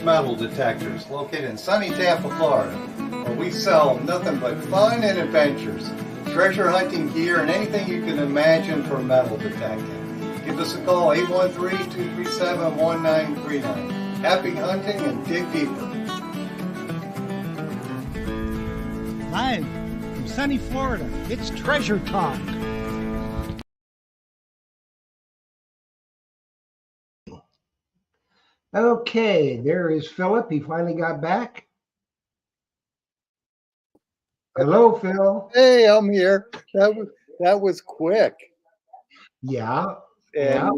Metal Detectors, located in sunny Tampa, Florida, where we sell nothing but fun and adventures, treasure hunting gear, and anything you can imagine for metal detecting. Give us a call, 813-237-1939. Happy hunting and dig deeper. Live from sunny Florida, it's Treasure Talk. Okay, there is Philip. He finally got back. Hello, Phil. Hey, I'm here. That was quick. Yeah. And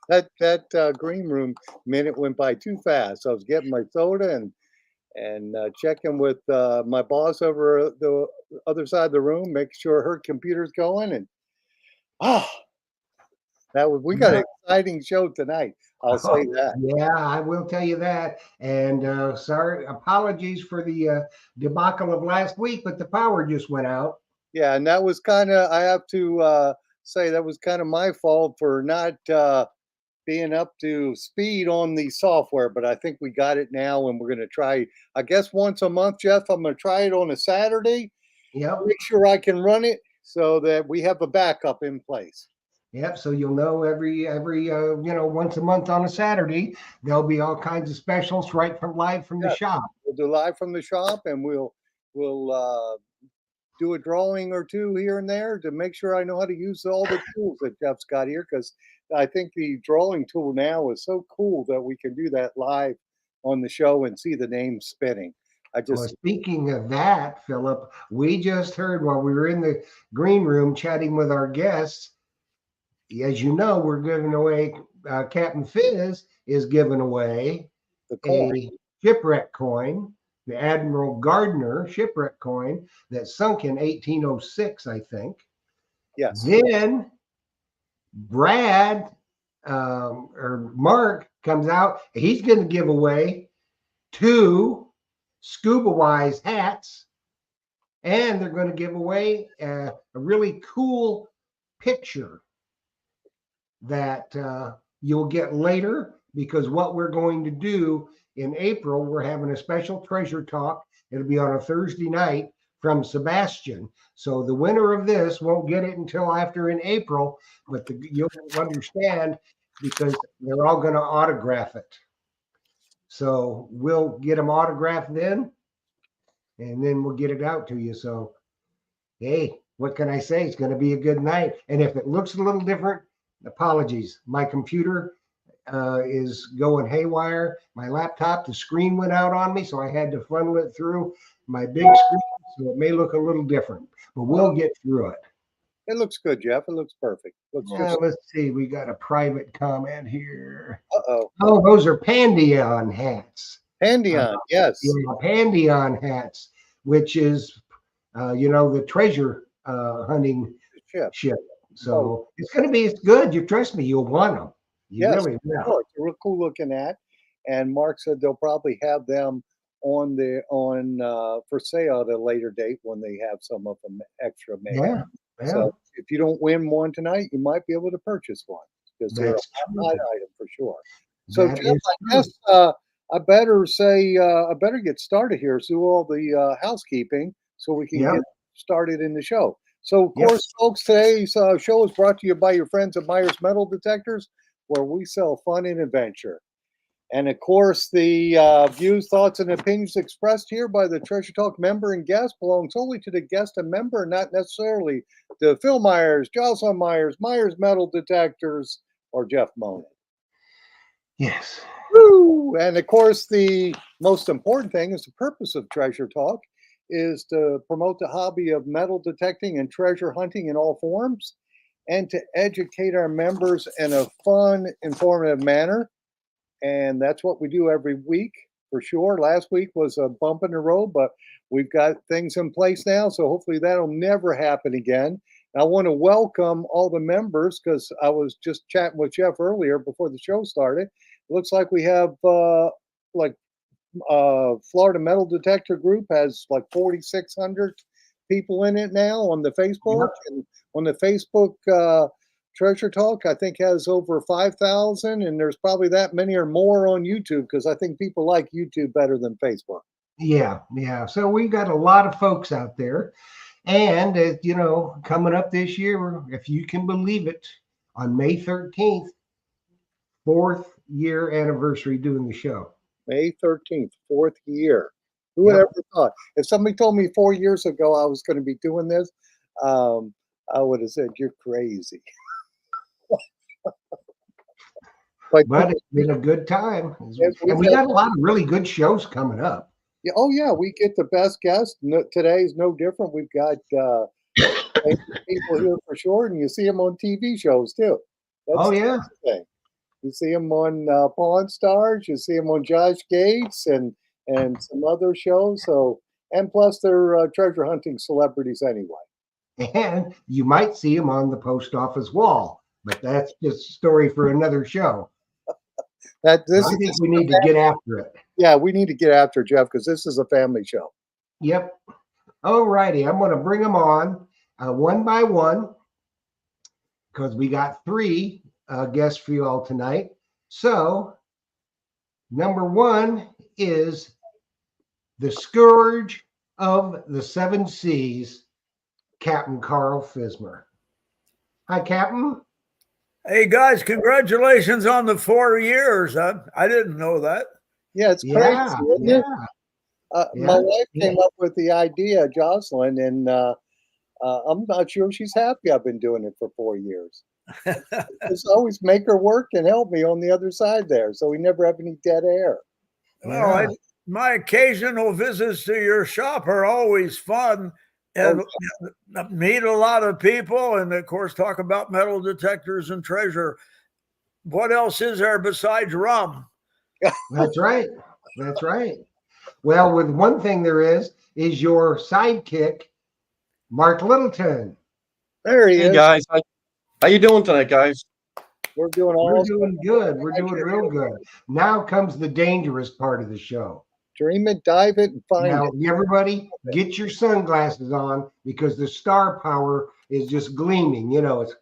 that green room minute went by too fast. I was getting my soda and checking with my boss over the other side of the room, make sure her computer's going. And we got an exciting show tonight. I'll say that. Yeah, I will tell you that. And sorry, apologies for the debacle of last week, but the power just went out. Yeah, and that was kind of, I have to say, that was kind of my fault for not being up to speed on the software, but I think we got it now, and we're going to try, I guess, once a month, Jeff. I'm going to try it on a Saturday. Yep. Make sure I can run it so that we have a backup in place. Yep. So you'll know every once a month on a Saturday, there'll be all kinds of specials live from the shop. We'll do live from the shop, and we'll do a drawing or two here and there to make sure I know how to use all the tools that Jeff's got here, because I think the drawing tool now is so cool that we can do that live on the show and see the names spinning. Well, speaking of that, Philip, we just heard while we were in the green room chatting with our guests, as you know, we're giving away, Captain Fizz is giving away a shipwreck coin, the Admiral Gardner Shipwreck coin that sunk in 1806, I think. Yes. Then Brad or Mark comes out. He's going to give away 2 Scuba Wise hats, and they're going to give away a really cool picture that you'll get later, because what we're going to do in April, we're having a special treasure talk. It'll be on a Thursday night from Sebastian. So the winner of this won't get it until after in April, but you'll understand because they're all going to autograph it. So we'll get them autographed then, and then we'll get it out to you. So, hey, what can I say? It's going to be a good night. And if it looks a little different, apologies. My computer is going haywire. My laptop, the screen went out on me, so I had to funnel it through my big screen, so it may look a little different, but we'll get through it. It looks good, Jeff. It looks perfect. Let's see. We got a private comment here. Uh-oh. Oh, those are Pandion hats. Pandion, yes. Yeah, Pandion hats, which is, the treasure hunting ship. So it's going to be good. You trust me, you'll want them. Really will. Sure. It's a real cool looking hat. And Mark said they'll probably have them on for sale at a later date when they have some of them extra made. Yeah. So if you don't win one tonight, you might be able to purchase one, because they're a hot item for sure. So Jeff, I guess I better get started here. So all the housekeeping so we can get started in the show. So, of course, folks, today's show is brought to you by your friends at Myers Metal Detectors, where we sell fun and adventure. And, of course, the views, thoughts, and opinions expressed here by the Treasure Talk member and guest belong solely to the guest and member, not necessarily to Phil Myers, Jocelyn Myers, Myers Metal Detectors, or Jeff Monin. Yes. Woo! And, of course, the most important thing is the purpose of Treasure Talk is to promote the hobby of metal detecting and treasure hunting in all forms, and to educate our members in a fun, informative manner. And that's what we do every week, for sure. Last week was a bump in the road, but we've got things in place now, so hopefully that'll never happen again. And I want to welcome all the members, because I was just chatting with Jeff earlier before the show started. It looks like we have Florida Metal Detector Group has like 4,600 people in it now on the Facebook. And on the Facebook Treasure Talk, I think, has over 5,000, and there's probably that many or more on YouTube because I think people like YouTube better than Facebook. Yeah, yeah. So we got a lot of folks out there. And, coming up this year, if you can believe it, on May 13th, 4th-year anniversary doing the show. May 13th, 4th year. Who would Yep. ever thought? If somebody told me 4 years ago I was going to be doing this, I would have said, you're crazy. But it's been a good time. And we got a lot of really good shows coming up. Yeah, oh, yeah, we get the best guests. No, today's no different. We've got people here for sure, and you see them on TV shows too. That's yeah. the thing. You see them on Pawn Stars. You see them on Josh Gates and some other shows. So, and plus they're treasure hunting celebrities anyway. And you might see them on the post office wall, but that's just a story for another show. I think we need to get after it. Yeah, we need to get after it, Jeff, because this is a family show. Yep. All righty. I'm going to bring them on one by one because we got 3 guests for you all tonight. So, number 1 is the scourge of the 7 seas, Captain Carl Fizz Marc. Hi, Captain. Hey, guys, congratulations on the 4 years. I didn't know that. Yeah, it's crazy, isn't it? My wife came up with the idea, Jocelyn, and I'm not sure she's happy I've been doing it for 4 years. Just always make her work and help me on the other side there, so we never have any dead air. Well, my occasional visits to your shop are always fun, and meet a lot of people, and of course talk about metal detectors and treasure. What else is there besides rum? That's right. That's right. Well, with one thing there is your sidekick, Mark Littleton. There he is. Hey guys, how you doing tonight, guys? We're doing good. We're doing real good. Now comes the dangerous part of the show. Dream it, dive it, and find it. Everybody, get your sunglasses on because the star power is just gleaming. It's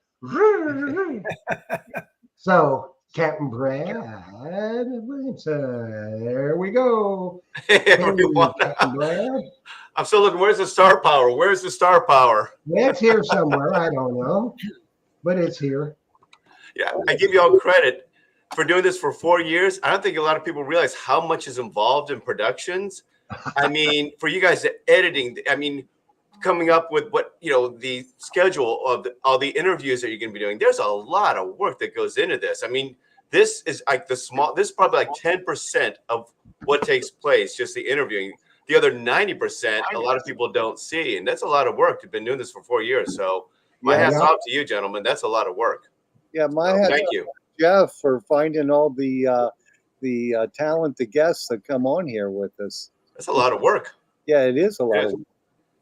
so. Captain Brad, there we go. Hey, everyone. Captain Brad. I'm still looking. Where's the star power? Where's the star power? It's here somewhere. I don't know, but it's here. Yeah, I give you all credit for doing this for 4 years. I don't think a lot of people realize how much is involved in productions. I mean, for you guys, the editing. I mean, coming up with what the schedule of all the interviews that you're going to be doing. There's a lot of work that goes into this. I mean, this is like this is probably like 10% of what takes place, just the interviewing. The other 90%, a lot of people don't see, and that's a lot of work. You've been doing this for 4 years, so my hat's off to you, gentlemen. That's a lot of work. Yeah, thank you, Jeff, for finding all the talented guests that come on here with us. That's a lot of work. Yeah, it is a lot of work.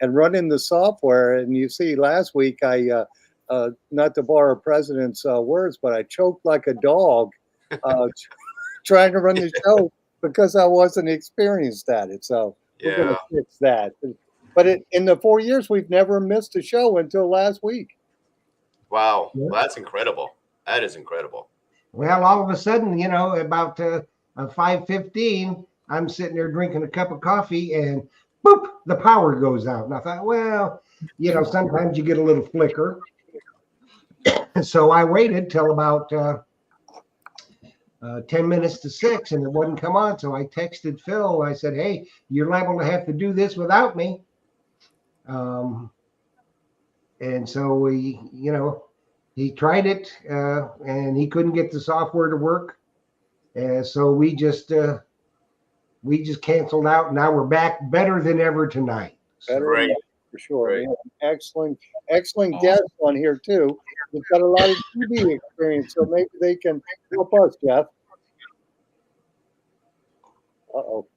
And running the software, and you see, last week I, not to borrow President's words, but I choked like a dog trying to run the show because I wasn't experienced at it. So we're going to fix that. But in the 4 years, we've never missed a show until last week. Wow, well, that's incredible. That is incredible. Well, all of a sudden, about 5:15, I'm sitting there drinking a cup of coffee, and boop, the power goes out. And I thought, well, sometimes you get a little flicker. So I waited till about 10 minutes to 6, and it wouldn't come on. So I texted Phil. I said, hey, you're liable to have to do this without me. And so he tried it, and he couldn't get the software to work. So we just canceled out. Now we're back better than ever tonight. Great. For sure. Yeah. Excellent guests on here too. We've got a lot of TV experience, so maybe they can help us, Jeff. Uh-oh.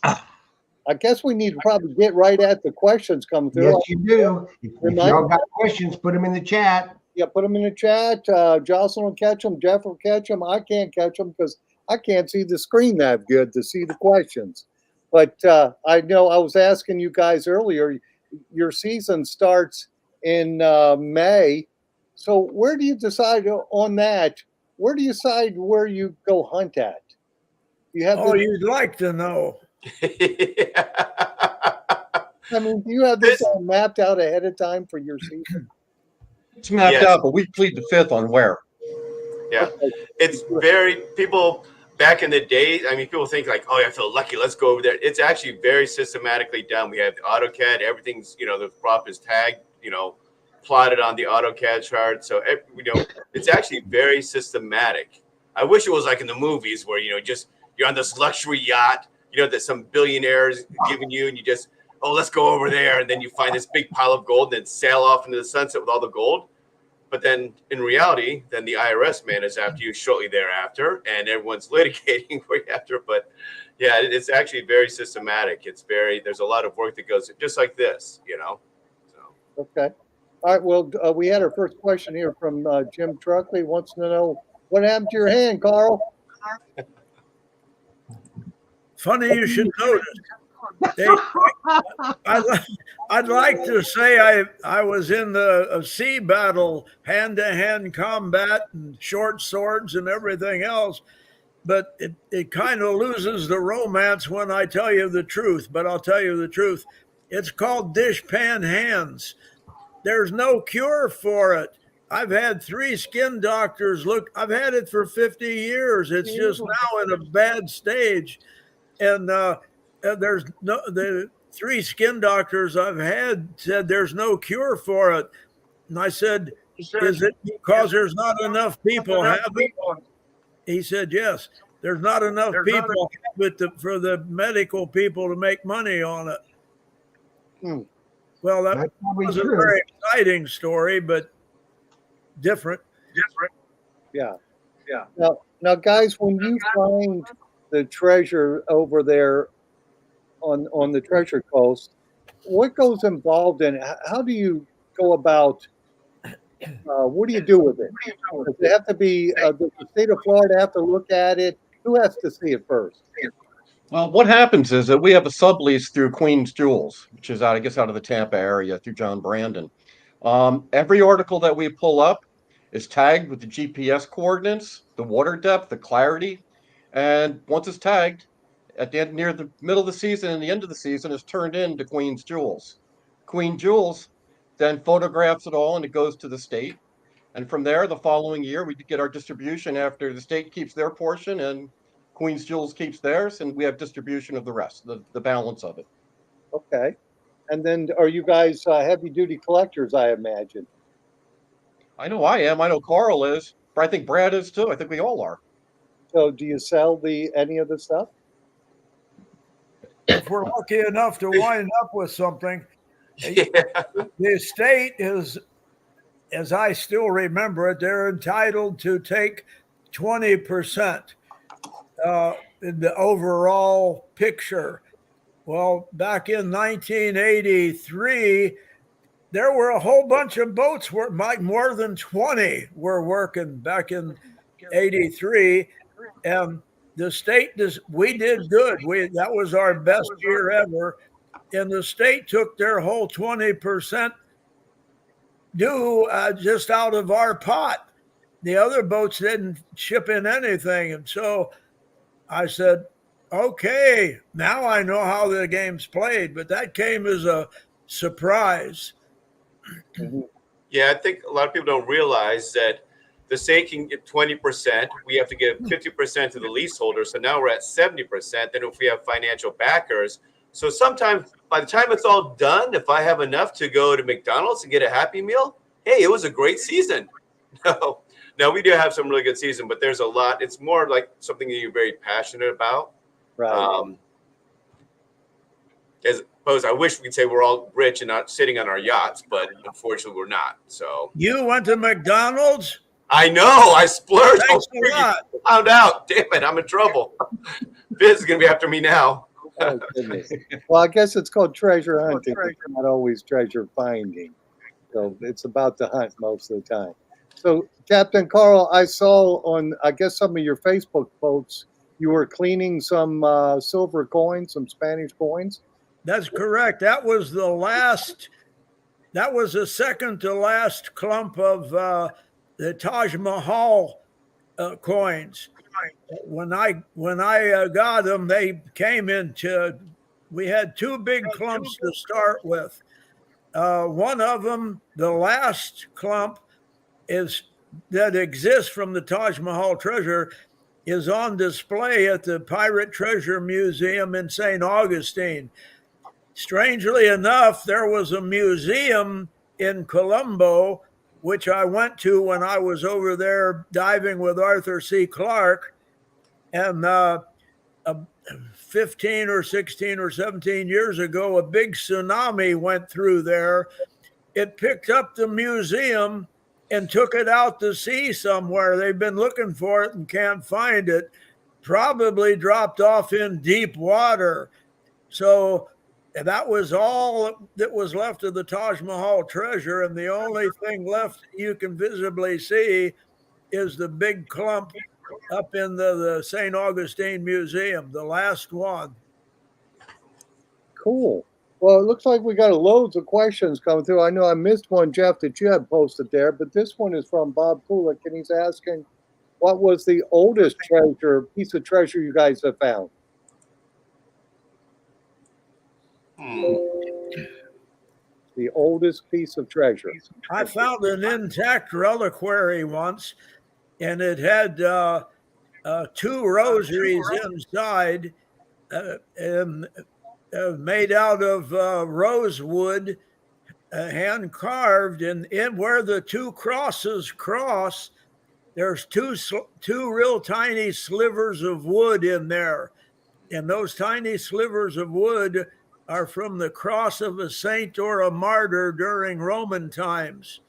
I guess we need to probably get right at the questions coming through. Yes, you do. If y'all got questions, put them in the chat. Yeah, put them in the chat. Jocelyn will catch them. Jeff will catch them. I can't catch them because I can't see the screen that good to see the questions. But I know I was asking you guys earlier, your season starts in May. So where do you decide on that? Where do you decide where you go hunt at? You have Oh, this, you'd like to know. I mean, do you have this all mapped out ahead of time for your season? It's mapped Yes. out, but we plead the fifth on where. Yeah, Okay. it's very people back in the day. I mean, people think like, oh, I feel lucky. Let's go over there. It's actually very systematically done. We have the AutoCAD. Everything's the prop is tagged. Plotted on the AutoCAD chart. So it's actually very systematic. I wish it was like in the movies where just you're on this luxury yacht. That some billionaires giving you, and you just let's go over there, and then you find this big pile of gold, and then sail off into the sunset with all the gold. But then in reality, then the IRS man is after you shortly thereafter, and everyone's litigating for you after. But yeah, it's actually very systematic. There's a lot of work that goes just like this, So. Okay. All right. Well, we had our first question here from Jim Truckley. Wants to know what happened to your hand, Carl? Funny you should notice. I'd like to say I was in a sea battle, hand-to-hand combat and short swords and everything else, but it kind of loses the romance when I tell you the truth. But I'll tell you the truth. It's called dishpan hands. There's no cure for it. I've had 3 skin doctors look. I've had it for 50 years. It's just now in a bad stage. And there's the 3 skin doctors I've had said there's no cure for it. And I said, is it because there's not enough people have it? He said, yes, there's not enough people have it for the medical people to make money on it. Hmm. Well, that was a very exciting story, but different. Yeah. Now, guys, when you find the treasure over there on the Treasure Coast, what goes involved in it? How do you go about? What do you do with it? Does it have to be? Does the state of Florida have to look at it? Who has to see it first? Well, what happens is that we have a sublease through Queen's Jewels, which is out of the Tampa area through John Brandon. Every article that we pull up is tagged with the GPS coordinates, the water depth, the clarity, and once it's tagged, at the end, near the middle of the season and the end of the season, is turned in to Queen's Jewels. Queen Jewels then photographs it all, and it goes to the state. And from there, the following year, we get our distribution after the state keeps their portion and Queen's Jewels keeps theirs, and we have distribution of the rest, the balance of it. Okay. And then are you guys heavy duty collectors, I imagine? I know I am. I know Carl is. But I think Brad is too. I think we all are. So do you sell any of the stuff? If we're lucky enough to wind up with something, Yeah. the state is, as I still remember it, they're entitled to take 20% in the overall picture. Well, back in 1983, there were a whole bunch of boats where more than 20 were working back in 83. And the state, we did good. That was our best year ever. And the state took their whole 20% due just out of our pot. The other boats didn't ship in anything. And so I said, okay, now I know how the game's played, but that came as a surprise. Yeah, I think a lot of people don't realize that the state can get 20%. We have to give 50% to the leaseholder. So now we're at 70%. Then if we have financial backers, so sometimes by the time it's all done, if I have enough to go to McDonald's and get a Happy Meal, hey, it was a great season. No, we do have some really good season, but there's a lot. It's more like something that you're very passionate about. Right. As opposed, I wish we could say we're all rich and not sitting on our yachts, but unfortunately we're not. So you went to McDonald's? I know. I splurged. Thanks a lot. Found out. Damn it. I'm in trouble. Fizz is going to be after me now. Oh, goodness. Well, I guess it's called treasure hunting. It's not always treasure finding. So it's about the hunt most of the time. So, Captain Carl, I saw on, I guess, some of your Facebook posts, you were cleaning some silver coins, some Spanish coins. That's correct. That was that was the second to last clump of the Taj Mahal coins. When I got them, they came into. We had two big clumps to start with. One of them, the last clump, that exists from the Taj Mahal treasure, is on display at the Pirate Treasure Museum in St. Augustine. Strangely enough, there was a museum in Colombo, which I went to when I was over there diving with Arthur C. Clarke. And 15 or 16 or 17 years ago, a big tsunami went through there. It picked up the museum and took it out to sea somewhere. They've been looking for it and can't find it. Probably dropped off in deep water. So that was all that was left of the Taj Mahal treasure. And the only thing left you can visibly see is the big clump up in the St. Augustine Museum, the last one. Cool. Well, it looks like we got loads of questions coming through. I know I missed one, Jeff, that you had posted there, but this one is from Bob Kulik, and he's asking, what was the oldest piece of treasure you guys have found? The oldest piece of treasure. I found an intact reliquary once, and it had two rosaries inside, and made out of rosewood, hand carved, and in where the two crosses cross, there's two real tiny slivers of wood in there, and those tiny slivers of wood are from the cross of a saint or a martyr during Roman times.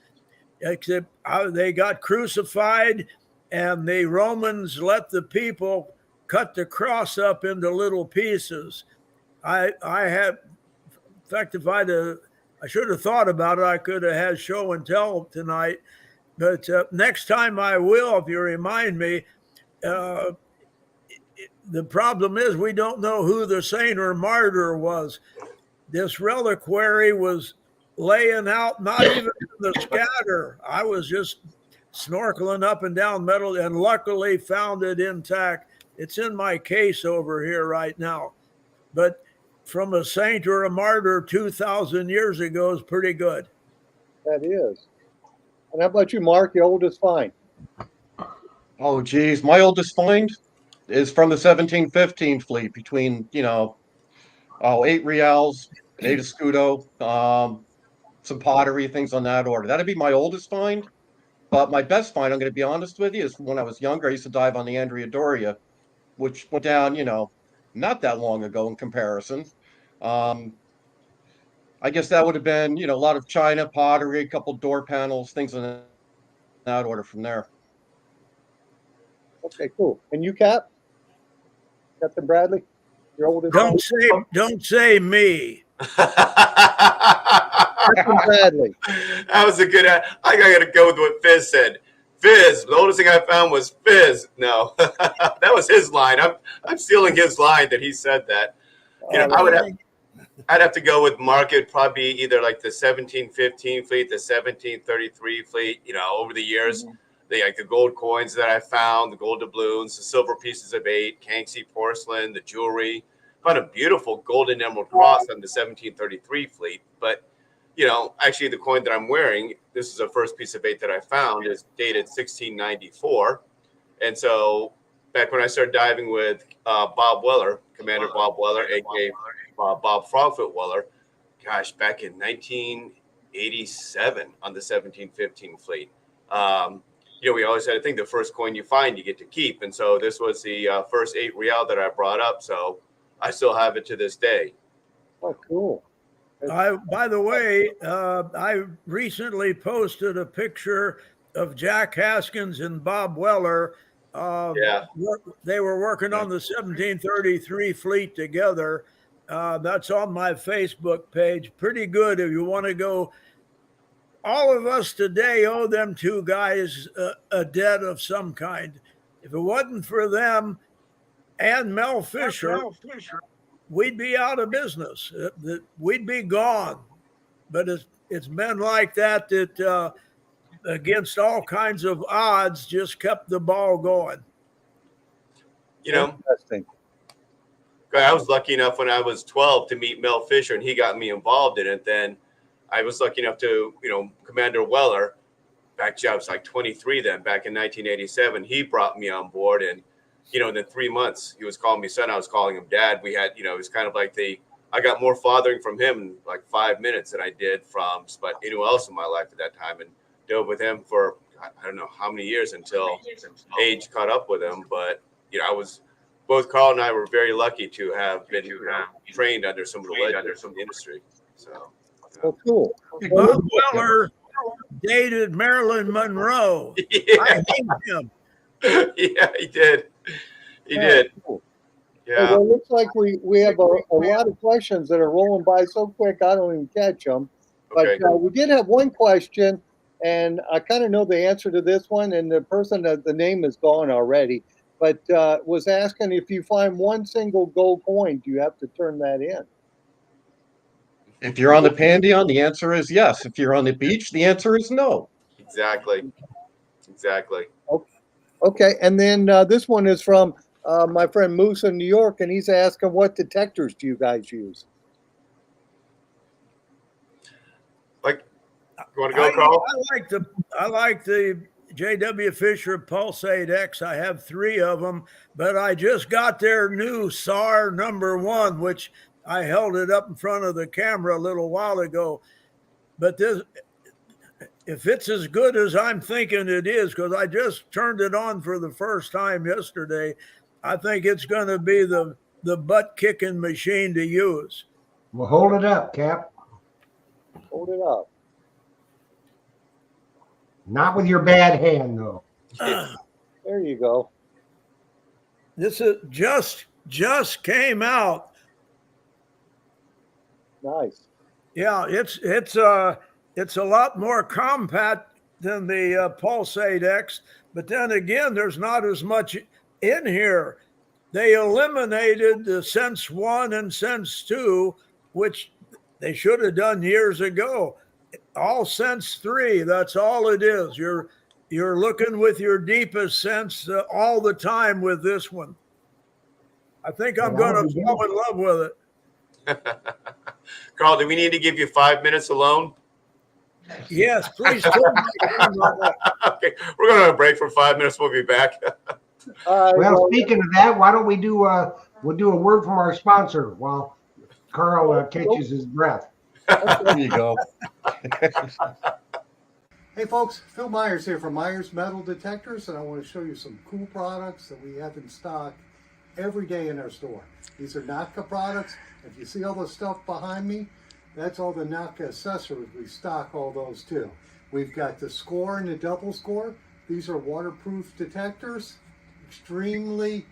Except they got crucified, and the Romans let the people cut the cross up into little pieces. I should have thought about it. I could have had show and tell tonight, but next time I will, if you remind me. The problem is we don't know who the saint or martyr was. This reliquary was laying out, not even in the scatter. I was just snorkeling up and down metal, and luckily found it intact. It's in my case over here right now. But from a saint or a martyr 2,000 years ago is pretty good. That is. And how about you, Mark, your oldest find? Oh, geez. My oldest find is from the 1715 fleet between, 8 reals, an 8 escudo, some pottery, things on that order. That'd be my oldest find. But my best find, I'm going to be honest with you, is when I was younger, I used to dive on the Andrea Doria, which went down, not that long ago in comparison. I guess that would have been, a lot of china, pottery, a couple door panels, things in that order from there. Okay, cool. And you, Cap? Captain Bradley? Your oldest? Don't say me. Captain Bradley. That was a good. I got to go with what Fizz said. Fizz. The oldest thing I found was Fizz. No, that was his line. I'm stealing his line that he said that. I'd have to go with Mark. It'd probably be either like the 1715 fleet, the 1733 fleet. Over the years, the gold coins that I found, the gold doubloons, the silver pieces of 8, Kanksy porcelain, the jewelry. Found a beautiful golden emerald cross on the 1733 fleet. But, actually the coin that I'm wearing, this is the first piece of 8 that I found, is dated 1694. And so back when I started diving with Bob Weller, Commander Bob Weller, a.k.a. Bob Frogfoot Weller, gosh, back in 1987 on the 1715 fleet. We always had to think the first coin you find, you get to keep. And so this was the first 8 real that I brought up. So I still have it to this day. Oh, cool. By the way, I recently posted a picture of Jack Haskins and Bob Weller. They were working on the 1733 fleet together. That's on my Facebook page. Pretty good if you want to go. All of us today owe them two guys a debt of some kind. If it wasn't for them and Mel Fisher, we'd be out of business. We'd be gone. but it's been like that against all kinds of odds, just kept the ball going. You know, Interesting. I was lucky enough when I was 12 to meet Mel Fisher, and he got me involved in it. Then I was lucky enough to, Commander Weller, I was like 23 then, back in 1987, he brought me on board. And, in 3 months, he was calling me son. I was calling him dad. We had, it was kind of like I got more fathering from him in like 5 minutes than I did from anyone else in my life at that time. And dove with him for, I don't know how many years until age caught up with him. But, both Carl and I were very lucky to have been trained under some of the legends in the industry. So, Well, cool. Bob Weller dated Marilyn Monroe. yeah, I hate him. yeah, he did. He did. Cool. Yeah. Well, it looks like we have a lot of questions that are rolling by so quick I don't even catch them. But Okay. we did have one question, and I kind of know the answer to this one, and the person, the name is gone already, but was asking if you find one single gold coin, do you have to turn that in? If you're on the Pandion, the answer is yes. If you're on the beach, the answer is no. Exactly. Okay, and then this one is from my friend Moose in New York, and he's asking what detectors do you guys use? Like, you want to go, Carl? I like the J.W. Fisher Pulsate X. I have 3 of them, but I just got their new SAR #1, which I held it up in front of the camera a little while ago. But this, if it's as good as I'm thinking it is, because I just turned it on for the first time yesterday, I think it's going to be the butt-kicking machine to use. Well, hold it up, Cap. Hold it up. Not with your bad hand, though. There you go. This is just came out. Nice. Yeah, it's a lot more compact than the Pulsate X, but then again, there's not as much in here. They eliminated the Sense 1 and Sense 2, which they should have done years ago. All Sense 3, that's all it is. You're looking with your deepest sense all the time with this one. I think I'm going to fall in love with it. Carl, do we need to give you 5 minutes alone? Yes, please. Okay, we're going to have a break for 5 minutes. We'll be back. Well, speaking of that, why don't we do we'll do a word from our sponsor while Carl catches his breath. There you go. Hey folks, Phil Myers here from Myers Metal Detectors, and I want to show you some cool products that we have in stock every day in our store. These are NACA products. If you see all the stuff behind me, that's all the NACA accessories. We stock all those too. We've got the Score and the Double Score. These are waterproof detectors, extremely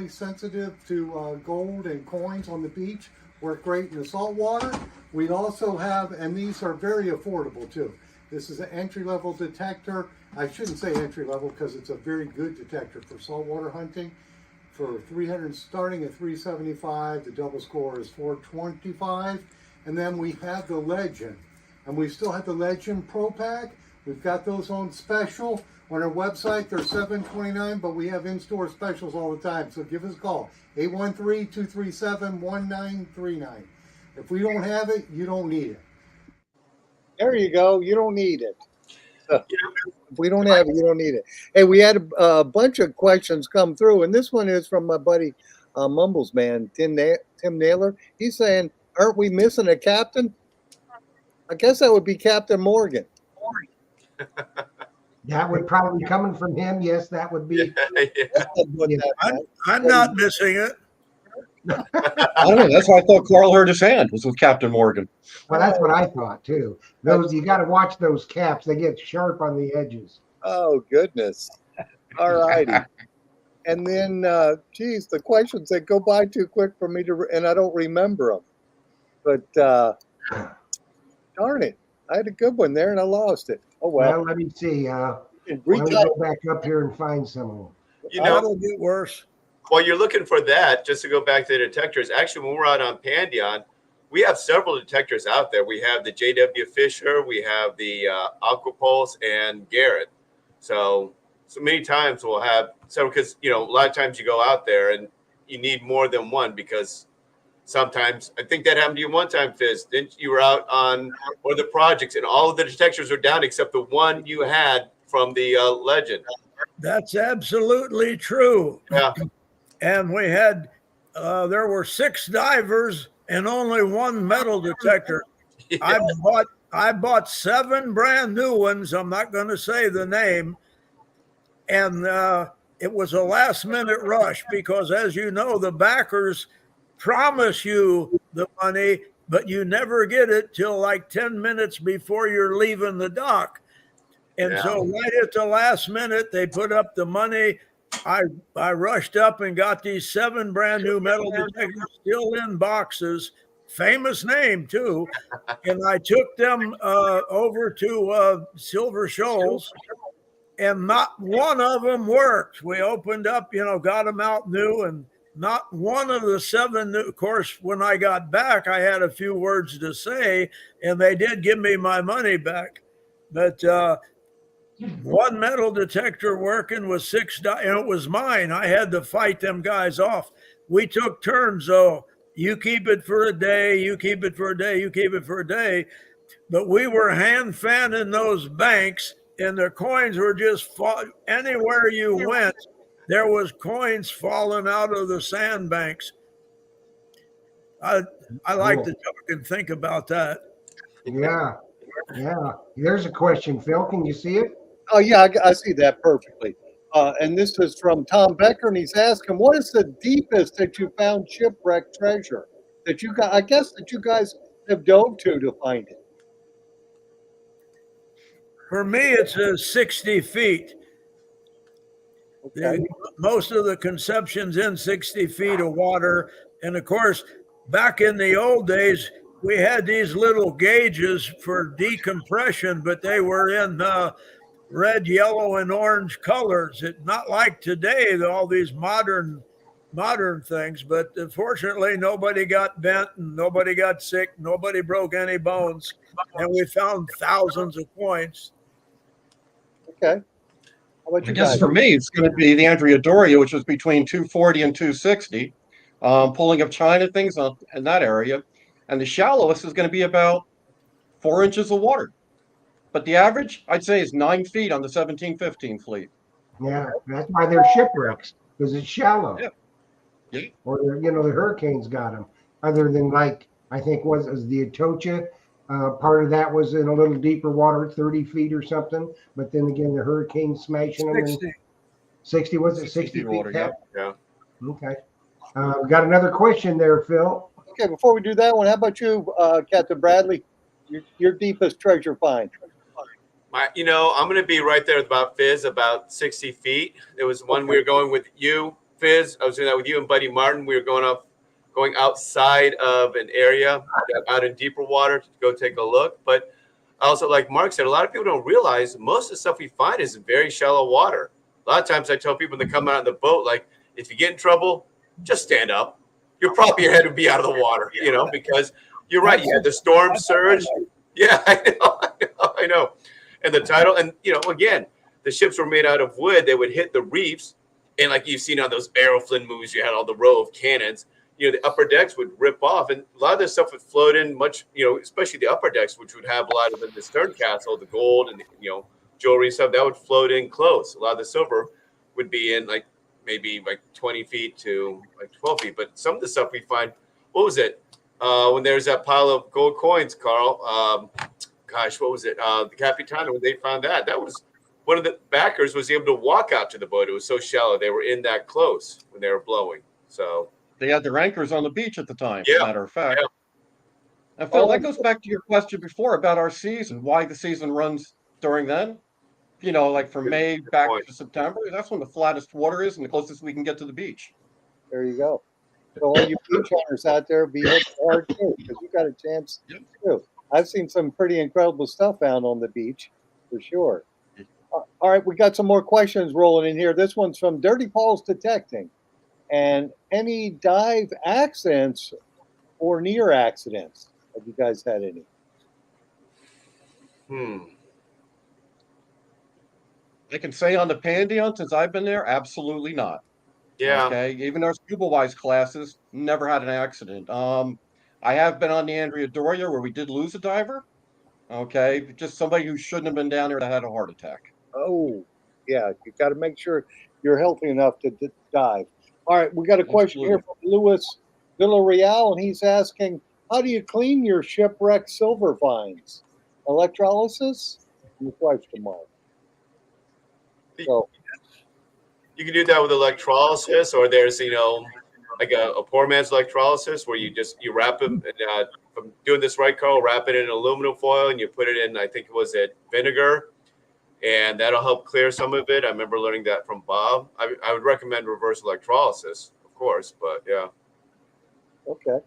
sensitive to gold and coins on the beach. Work great in the salt water. We also have, and these are very affordable too. This is an entry-level detector. I shouldn't say entry-level because it's a very good detector for saltwater hunting. For 300, starting at 375, the Double Score is 425. And then we have the Legend. And we still have the Legend Pro Pack. We've got those on special. On our website, they're $729, but we have in-store specials all the time. So give us a call, 813-237-1939. If we don't have it, you don't need it. There you go. You don't need it. If we don't have it, you don't need it. Hey, we had a bunch of questions come through, and this one is from my buddy Mumbles Man, Tim Naylor. He's saying, aren't we missing a captain? I guess that would be Captain Morgan. That would probably be coming from him. Yes, that would be. I'm not missing it. I don't know. That's why I thought Carl hurt his hand was with Captain Morgan. Well, that's what I thought too. Those you got to watch those caps; they get sharp on the edges. Oh goodness! All righty. And then, geez, the questions that go by too quick for me to, and I don't remember them. But darn it, I had a good one there and I lost it. Oh well. Well, let me see. Let me go back up here and find some of them. That'll get worse. While you're looking for that, just to go back to the detectors, actually, when we're out on Pandion, we have several detectors out there. We have the JW Fisher, we have the Aquapulse, and Garrett. So many times we'll have several, because a lot of times you go out there and you need more than one, because sometimes, I think that happened to you one time, Fizz. Didn't you were out on one of the projects and all of the detectors were down except the one you had from the Legend. That's absolutely true. Yeah. And we had, there were 6 divers and only 1 metal detector. Yeah. I bought 7 brand new ones. I'm not going to say the name. And it was a last minute rush because, as you know, the backers promise you the money, but you never get it till like 10 minutes before you're leaving the dock. And so right at the last minute, they put up the money. I rushed up and got these 7 brand new metal detectors still in boxes, famous name too. And I took them over to Silver Shoals, and not one of them worked. We opened up, got them out new, and not one of the 7 new. Of course, when I got back, I had a few words to say, and they did give me my money back. But one metal detector working with 6, and it was mine. I had to fight them guys off. We took turns, though. You keep it for a day, you keep it for a day, you keep it for a day. But we were hand fanning those banks, and the coins were just anywhere you went, there was coins falling out of the sandbanks. I like to talk and think about that. Yeah. There's a question, Phil. Can you see it? Oh, yeah, I see that perfectly. And this is from Tom Becker, and he's asking, what is the deepest that you found shipwrecked treasure that you got? I guess that you guys have dove to find it. For me, it's 60 feet. Okay. Most of the Conception's in 60 feet of water. And of course, back in the old days, we had these little gauges for decompression, but they were in red, yellow, and orange colors. It's not like today, all these modern things, but fortunately nobody got bent and nobody got sick, nobody broke any bones, and we found thousands of coins. Okay. How about I you guess guys? for me, it's going to be the Andrea Doria, which was between 240 and 260, pulling up China things in that area. And the shallowest is going to be about 4 inches of water. But the average, I'd say, is 9 feet on the 1715 fleet. Yeah, that's why they're shipwrecks, because it's shallow. Yeah. Or the hurricanes got them. Other than, like, I think was the Atocha, part of that was in a little deeper water, 30 feet or something. But then again, the hurricane smashing them. 60. 60, was it 60 feet? Water, yeah. Okay. We got another question there, Phil. Okay, before we do that one, how about you, Captain Bradley? Your deepest treasure find? I'm going to be right there with about Fizz, about 60 feet. There was one we were going with you, Fizz. I was doing that with you and Buddy Martin. We were going outside of an area out in deeper water to go take a look. But also, like Mark said, a lot of people don't realize most of the stuff we find is in very shallow water. A lot of times I tell people to come out in the boat, like, if you get in trouble, just stand up. Your head would be out of the water, because you're right. You had the storm surge. Yeah, I know. And the tidal, and, again, the ships were made out of wood. They would hit the reefs. And like you've seen on those Aeroflot movies, you had all the row of cannons. The upper decks would rip off. And a lot of this stuff would float in much, especially the upper decks, which would have a lot of the stern castle, the gold and, jewelry and stuff, that would float in close. A lot of the silver would be in maybe 20 feet to 12 feet. But some of the stuff we find, what was it? When there's that pile of gold coins, Carl, what was it? The Capitano, when they found that was one of the backers was able to walk out to the boat. It was so shallow. They were in that close when they were blowing. So they had their anchors on the beach at the time, yeah. Matter of fact. Yeah. And Phil, that goes back to your question before about our season, why the season runs during then. Like from May back to September, that's when the flattest water is and the closest we can get to the beach. There you go. So all you beach hunters out there, be hard too, because you got a chance too. I've seen some pretty incredible stuff out on the beach, for sure. All right, we got some more questions rolling in here. This one's from Dirty Paul's Detecting. And any dive accents or near accidents? Have you guys had any? I can say on the Pantheon, since I've been there, absolutely not. Yeah. Okay, even our scuba wise classes never had an accident. I have been on the Andrea Doria where we did lose a diver. Okay, just somebody who shouldn't have been down there that had a heart attack. Oh, yeah, you got to make sure you're healthy enough to dive. All right, we got a question here from Louis Villarreal, and he's asking, how do you clean your shipwreck silver vines? Electrolysis? Question mark. So You can do that with electrolysis, or there's, like a poor man's electrolysis where you wrap them. And, if I'm doing this right, Carl, wrap it in aluminum foil and you put it in, I think vinegar, and that'll help clear some of it. I remember learning that from Bob. I would recommend reverse electrolysis, of course, but yeah. okay.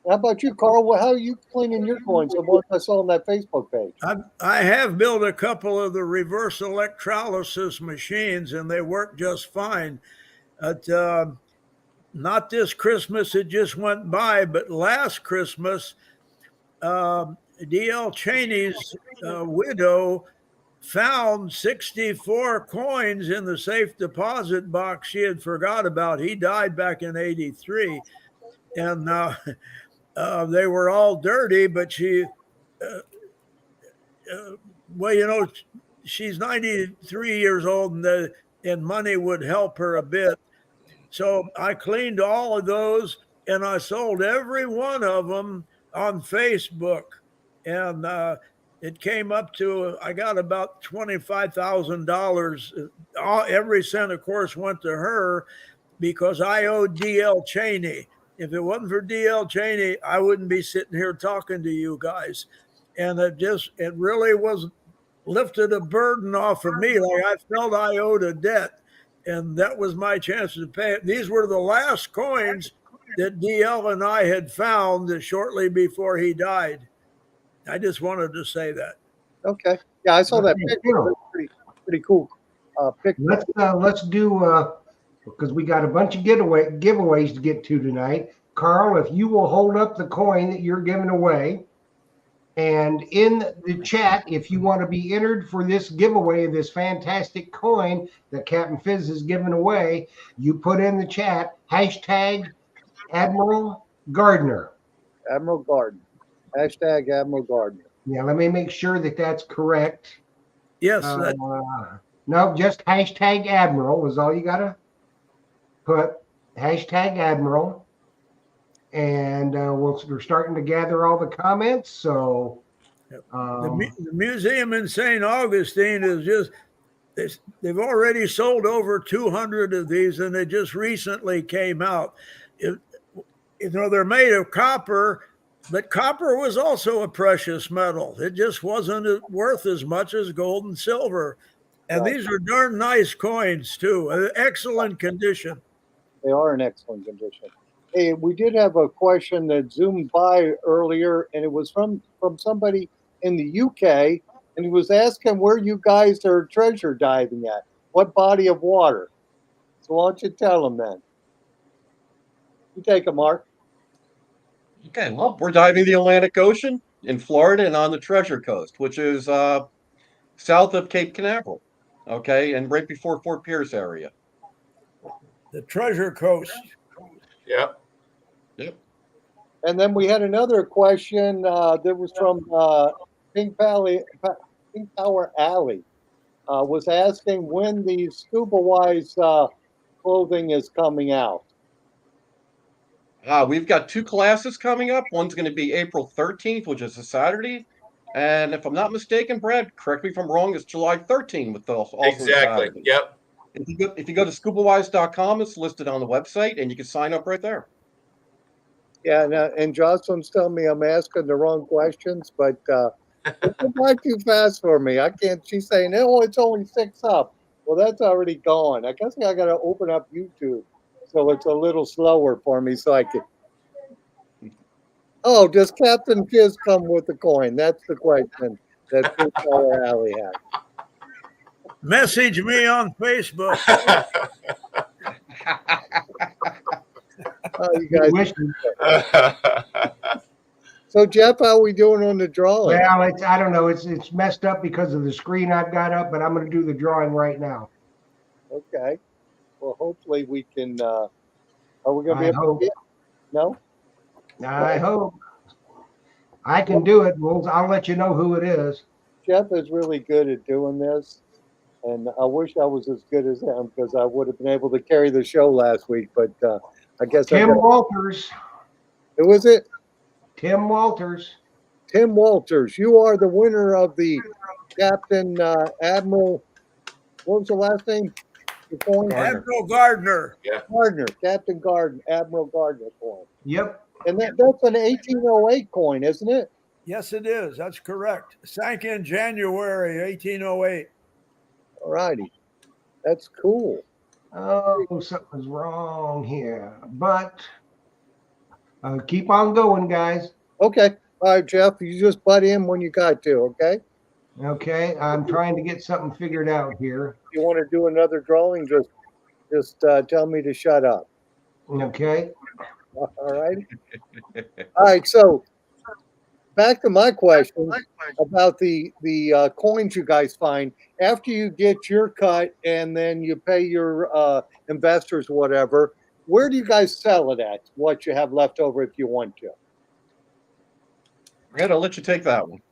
How about you, Carl? How are you cleaning your coins? The ones I saw on that Facebook page. I have built a couple of the reverse electrolysis machines, and they work just fine. Not this Christmas, it just went by, but last Christmas, D.L. Cheney's widow found 64 coins in the safe deposit box she had forgot about. He died back in '83, and they were all dirty, but she, she's 93 years old, and money would help her a bit. So I cleaned all of those, and I sold every one of them on Facebook, and it came up to, I got about $25,000. Every cent, of course, went to her because I owed D.L. Cheney. If it wasn't for D.L. Cheney, I wouldn't be sitting here talking to you guys. And it really was lifted a burden off of me. Like I felt I owed a debt, and that was my chance to pay it. These were the last coins that DL and I had found shortly before he died. I just wanted to say that. Okay. Yeah, I saw that picture. Pretty cool picture. Let's do because we got a bunch of giveaways to get to tonight. Carl, if you will hold up the coin that you're giving away, and in the chat, if you want to be entered for this giveaway of this fantastic coin that Captain Fizz is giving away, you put in the chat hashtag Admiral Gardner. Admiral Gardner. Hashtag Admiral Gardner. Yeah, let me make sure that that's correct. Yes. No, just hashtag Admiral is all you got to put. Hashtag Admiral. And we're starting to gather all the comments. So the museum in St. Augustine is they've already sold over 200 of these, and they just recently came out. They're made of copper, but copper was also a precious metal. It just wasn't worth as much as gold and silver. And These are darn nice coins too. Excellent condition. They are in excellent condition. Hey, we did have a question that zoomed by earlier, and it was from somebody in the UK, and he was asking where you guys are treasure diving at. What body of water? So why don't you tell him then? You take it, Mark. Okay, well, we're diving the Atlantic Ocean in Florida and on the Treasure Coast, which is south of Cape Canaveral, okay, and right before Fort Pierce area. The Treasure Coast. Yep. Yep. And then we had another question that was from Pink Power Alley. Was asking when the Scuba Wise clothing is coming out. We've got 2 classes coming up. One's going to be April 13th, which is a Saturday. And if I'm not mistaken, Brad, correct me if I'm wrong, it's July 13th with also Exactly. Saturday. Yep. If you go to scubawise.com, it's listed on the website, and you can sign up right there. Yeah, and Jocelyn's telling me I'm asking the wrong questions, but it's not too fast for me. I can't. She's saying, "Oh, it's only 6 up." Well, that's already gone. I guess I got to open up YouTube, so it's a little slower for me, so I can. Oh, does Captain Fizz come with the coin? That's the question that Pink Power Alley had. Message me on Facebook. You guys. Wish- So Jeff, how are we doing on the drawing? Well, I don't know. It's messed up because of the screen I've got up, but I'm going to do the drawing right now. Okay. Well, hopefully we can. Are we going to be able to? No. I hope I can do it. I'll let you know who it is. Jeff is really good at doing this, and I wish I was as good as him because I would have been able to carry the show last week. But I guess Tim Walters. Who was it? Tim Walters. Tim Walters. You are the winner of the Captain Admiral. What was the last name? Admiral Gardner. Yeah. Gardner. Captain Gardner. Admiral Gardner coin. Yep. And that's an 1808 coin, isn't it? Yes, it is. That's correct. Sank in January 1808. All righty. That's cool. Oh, something's wrong here. But keep on going, guys. Okay. All right, Jeff. You just butt in when you got to, okay? Okay. I'm trying to get something figured out here. If you want to do another drawing, just tell me to shut up. Okay. All right. All right. So back to my question about the coins you guys find after you get your cut and then you pay your investors whatever. Where do you guys sell it at? What you have left over if you want to? I'll let you take that one.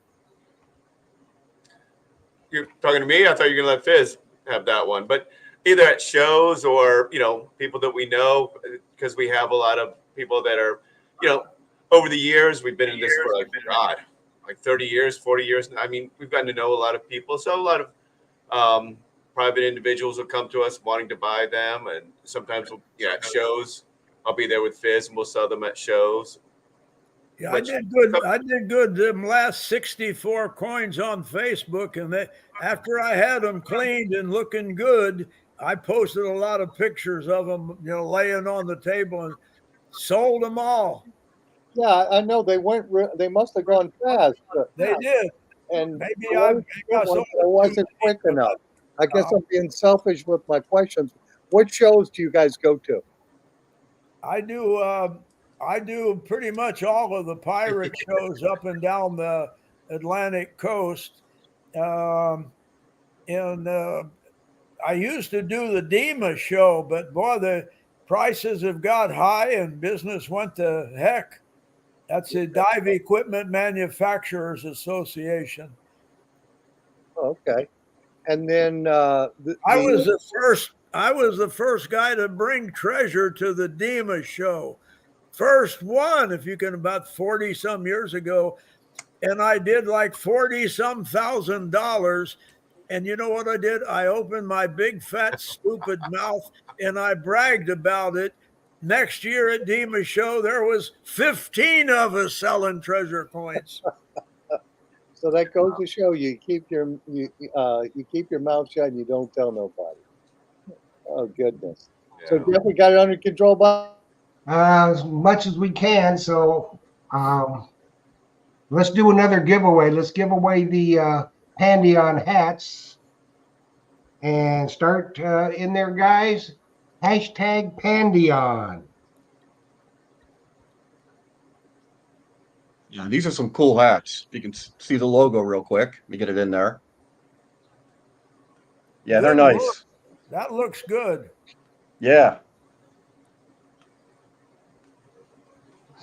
You're talking to me? I thought you were going to let Fizz have that one. But either at shows or, people that we know, because we have a lot of people that are, over the years, we've been in this for like 30 years, 40 years. I mean, we've gotten to know a lot of people. So a lot of private individuals will come to us wanting to buy them. And sometimes at shows, I'll be there with Fizz and we'll sell them at shows. Yeah, I did good. I did good. Them last 64 coins on Facebook, and after I had them cleaned and looking good, I posted a lot of pictures of them, laying on the table, and sold them all. Yeah, I know they went. They must have gone fast. They did, and maybe I wasn't quick enough. I guess I'm being selfish with my questions. What shows do you guys go to? I do pretty much all of the pirate shows up and down the Atlantic coast. And I used to do the DEMA show, but boy, the prices have got high and business went to heck. That's the Dive Equipment Manufacturers Association. Okay. And then I was the first guy to bring treasure to the DEMA show. First one, if you can, about 40 some years ago. And I did like 40 some $1,000. And you know what I did? I opened my big, fat, stupid mouth and I bragged about it. Next year at DEMA show, there was 15 of us selling treasure coins. So that goes to show you keep your mouth shut and you don't tell nobody. Oh goodness. Yeah. So Jeff, we got it under control, Bob? As much as we can. So let's do another giveaway. Let's give away the Pandion hats and start in there, guys. Hashtag Pandion. Yeah, these are some cool hats. You can see the logo real quick. Let me get it in there. Yeah, they're nice. That looks good. Yeah.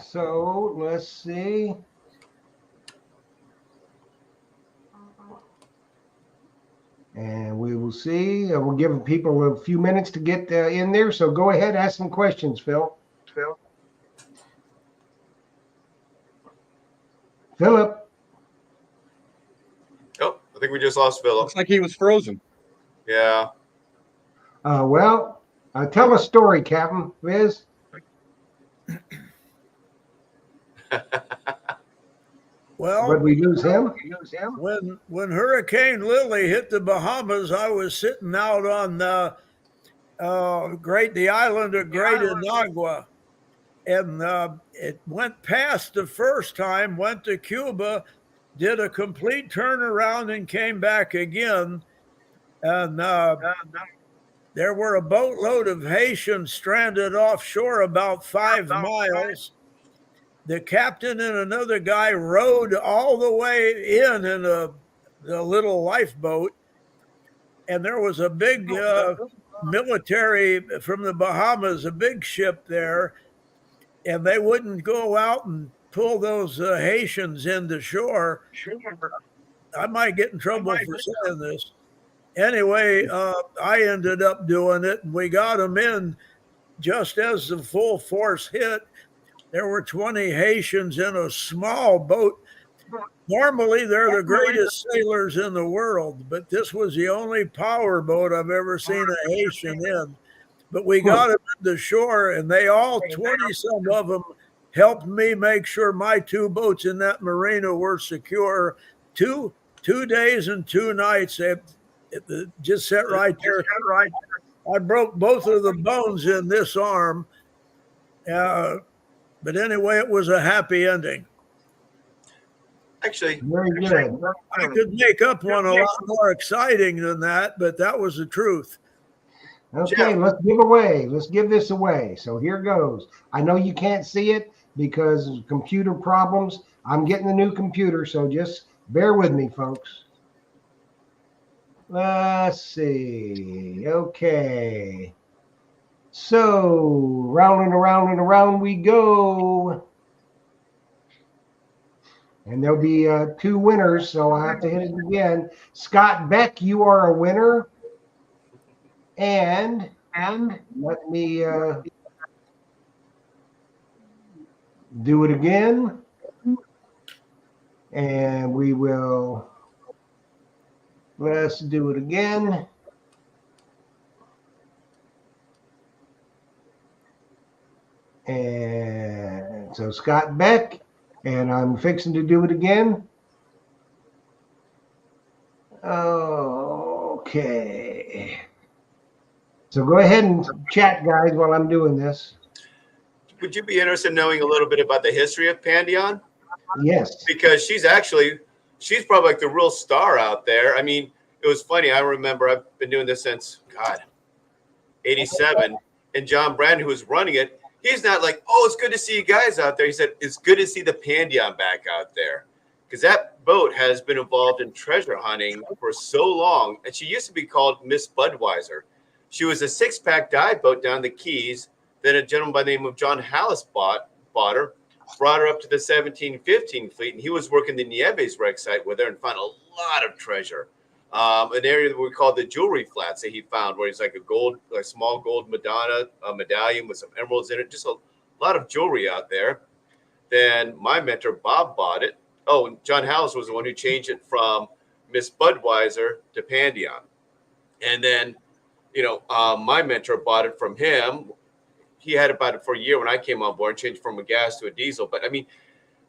So let's see. And we will see. We'll give people a few minutes to get in there. So go ahead, ask some questions, Phil. Philip. Oh, I think we just lost Philip. Looks like he was frozen. Yeah. Well, tell a story, Captain Fizz. Well, would we lose him? When Hurricane Lily hit the Bahamas, I was sitting out on the island of Great Inagua, and it went past the first time, went to Cuba, did a complete turnaround, and came back again. And there were a boatload of Haitians stranded offshore about 5 miles. The captain and another guy rowed all the way in the little lifeboat, and there was a big military from the Bahamas, a big ship there, and they wouldn't go out and pull those Haitians into shore. I might get in trouble for saying this. Anyway, I ended up doing it, and we got them in just as the full force hit. There were 20 Haitians in a small boat. Normally, they're the greatest sailors in the world, but this was the only power boat I've ever seen a Haitian in. But we got them to the shore, and they all, 20 some of them, helped me make sure my 2 boats in that marina were secure. Two days and 2 nights. It just sat right there. I broke both of the bones in this arm. But anyway, it was a happy ending. Actually, Very good. I could make up one a lot more exciting than that, but that was the truth. Okay, let's give this away. So here goes. I know you can't see it because of computer problems. I'm getting a new computer, so just bear with me, folks. Let's see. Okay. So round and around and around we go. And there'll be 2 winners, so I'll have to hit it again. Scott Beck, you are a winner. And let me do it again. And let's do it again. And so Scott Beck, and I'm fixing to do it again. Okay. So go ahead and chat, guys, while I'm doing this. would you be interested in knowing a little bit about the history of Pandion? Yes. Because she's probably like the real star out there. I mean, it was funny. I remember I've been doing this since, God, 87. And John Brandon, who was running it, he's not like, oh, it's good to see you guys out there. He said, it's good to see the Pandion back out there. Because that boat has been involved in treasure hunting for so long. And she used to be called Miss Budweiser. She was a 6-pack dive boat down the Keys. Then a gentleman by the name of John Hallis bought her, brought her up to the 1715 fleet. And he was working the Nieves wreck site with her and found a lot of treasure. An area that we call the jewelry flats that he found, where he's like a small gold Madonna medallion with some emeralds in it, just a lot of jewelry out there. Then my mentor Bob bought it. Oh, and John Hallis was the one who changed it from Miss Budweiser to Pandion. And then, my mentor bought it from him. He had about it for a year when I came on board, changed from a gas to a diesel. But I mean,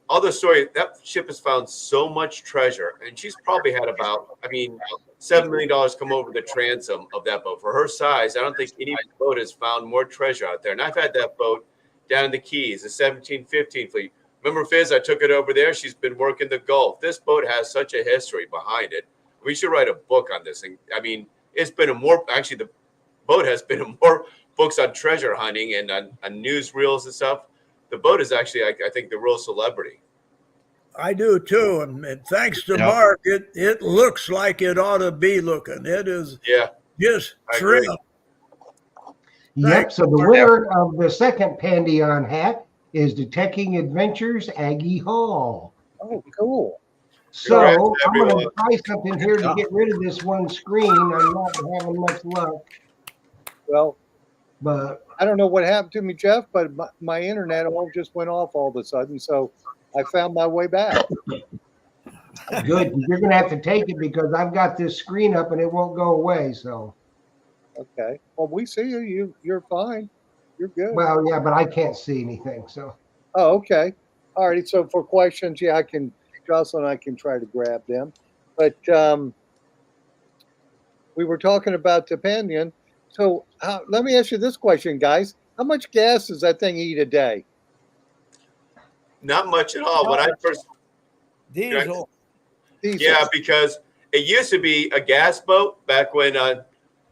all the story, that ship has found so much treasure, and she's probably had about, $7 million come over the transom of that boat. For her size, I don't think any boat has found more treasure out there. And I've had that boat down in the Keys, the 1715 fleet. Remember, Fizz, I took it over there. She's been working the Gulf. This boat has such a history behind it. We should write a book on this thing. It's been the boat has been in more books on treasure hunting and on newsreels and stuff. The boat is actually, I think, the real celebrity. I do too, and thanks to Mark, it looks like it ought to be looking. It is just trim. Yep. So the winner of the second Pandion hat is Detecting Adventures Aggie Hall. Oh, cool. So I'm going to try something here to get rid of this one screen. I'm not having much luck. Well, but I don't know what happened to me, Jeff, but my internet all just went off all of a sudden. So I found my way back. Good. You're going to have to take it because I've got this screen up and it won't go away. So. Okay. Well, we see you. You're fine. You're good. Well, yeah, but I can't see anything. So. Oh, okay. All right. So for questions, Jocelyn and I can try to grab them. But we were talking about the Pandion. So let me ask you this question, guys. How much gas does that thing eat a day? Not much at all. When I first Diesel. Yeah, because it used to be a gas boat back when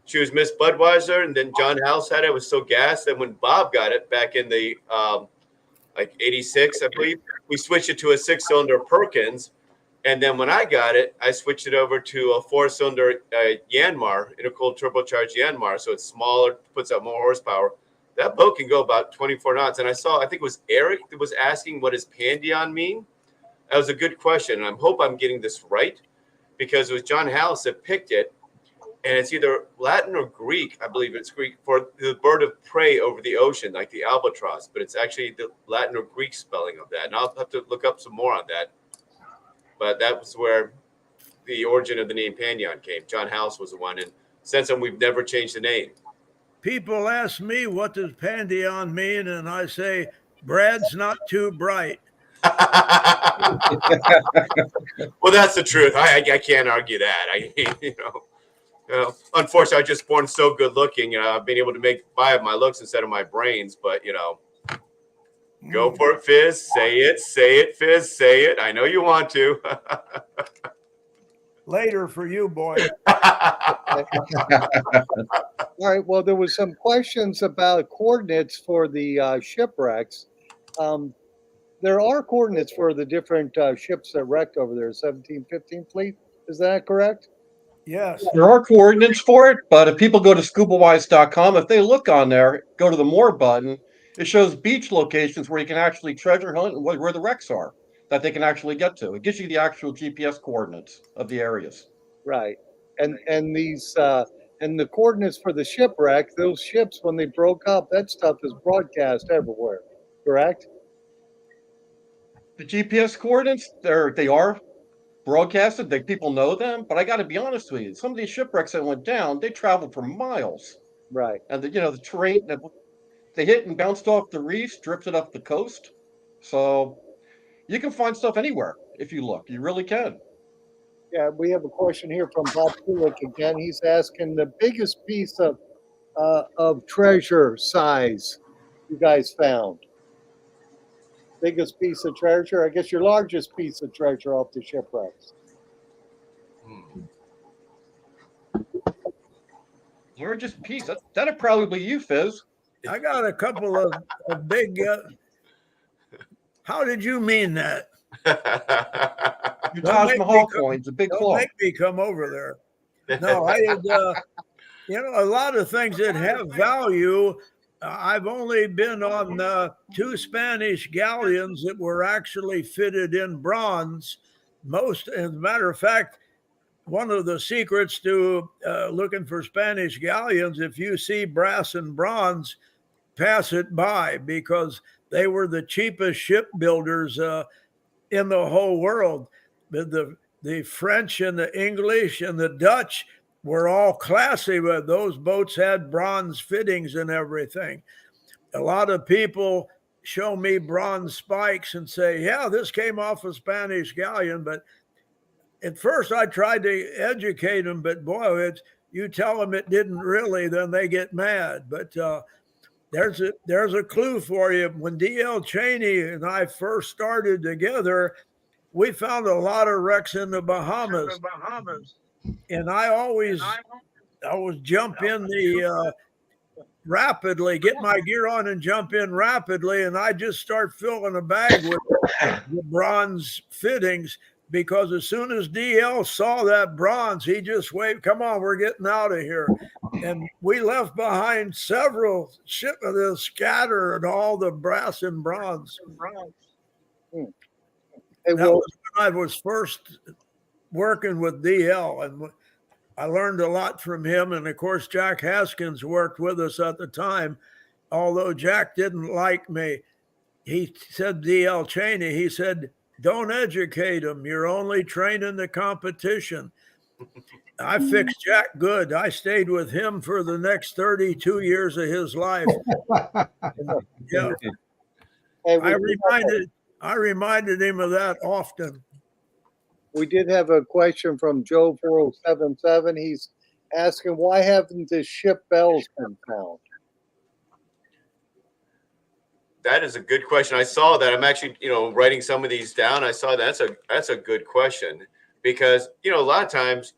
She was Miss Budweiser, and then John House had it. It was so gassed. And when Bob got it back in the like 86, I believe, we switched it to a 6-cylinder Perkins. And then when I got it, I switched it over to a 4-cylinder Yanmar, intercooled turbocharged Yanmar. So it's smaller, puts out more horsepower. That boat can go about 24 knots. And I think it was Eric that was asking, what does Pandion mean? That was a good question. And I hope I'm getting this right, because it was John House that picked it. And it's either Latin or Greek. I believe it's Greek for the bird of prey over the ocean, like the albatross. But it's actually the Latin or Greek spelling of that. And I'll have to look up some more on that. But that was where the origin of the name Pandion came. John House was the one. And since then, we've never changed the name. People ask me, what does Pandion mean? And I say, Brad's not too bright. Well, that's the truth. I can't argue that. Unfortunately, I was just born so good looking. I've been able to buy my looks instead of my brains. But go for it, Fizz. Say it, Fizz. Say it. I know you want to. Later for you, boy. All right. Well, there was some questions about coordinates for the shipwrecks. There are coordinates for the different ships that wrecked over there, 1715 fleet. Is that correct? Yes. There are coordinates for it, but if people go to scubawise.com, if they look on there, go to the More button, it shows beach locations where you can actually treasure hunt and where the wrecks are that they can actually get to. It gives you the actual GPS coordinates of the areas. Right. And these and the coordinates for the shipwreck, those ships, when they broke up, that stuff is broadcast everywhere, correct? The GPS coordinates, they are broadcasted. People know them, but I got to be honest with you. Some of these shipwrecks that went down, they traveled for miles. Right. And the terrain that they hit and bounced off the reefs, drifted up the coast. So you can find stuff anywhere if you look. You really can. Yeah, we have a question here from Bob Kulik again. He's asking the biggest piece of treasure size you guys found. Biggest piece of treasure, I guess your largest piece of treasure off the shipwrecks. Largest piece. That'd probably be you, Fizz. I got a couple of big. How did you mean that? Your Taj Mahal coins, a big Don't club. make me come over there. No, I had, a lot of things that have value. I've only been on 2 Spanish galleons that were actually fitted in bronze. As a matter of fact, one of the secrets to looking for Spanish galleons, if you see brass and bronze, pass it by, because they were the cheapest shipbuilders in the whole world. The French and the English and the Dutch were all classy, but those boats had bronze fittings and everything. A lot of people show me bronze spikes and say, yeah, this came off a Spanish galleon. But at first I tried to educate them, but boy, you tell them it didn't really, then they get mad. But there's a clue for you. When D.L. Cheney and I first started together, we found a lot of wrecks in the Bahamas. And I always jump in the rapidly, get my gear on and jump in rapidly, and I just start filling a bag with the bronze fittings, because as soon as DL saw that bronze, he just waved, come on, we're getting out of here. And we left behind several shipments scattered, all the brass and bronze. Hey, that was when I was first working with DL, and I learned a lot from him. And of course, Jack Haskins worked with us at the time. Although Jack didn't like me, he said, DL Cheney, he said, don't educate him. You're only training the competition. I fixed Jack good. I stayed with him for the next 32 years of his life. Yeah. Hey, I reminded him of that often. We did have a question from Joe 4077. He's asking, why haven't the ship bells been found? That is a good question. I saw that. I'm actually, writing some of these down. I saw that's a good question, because, a lot of times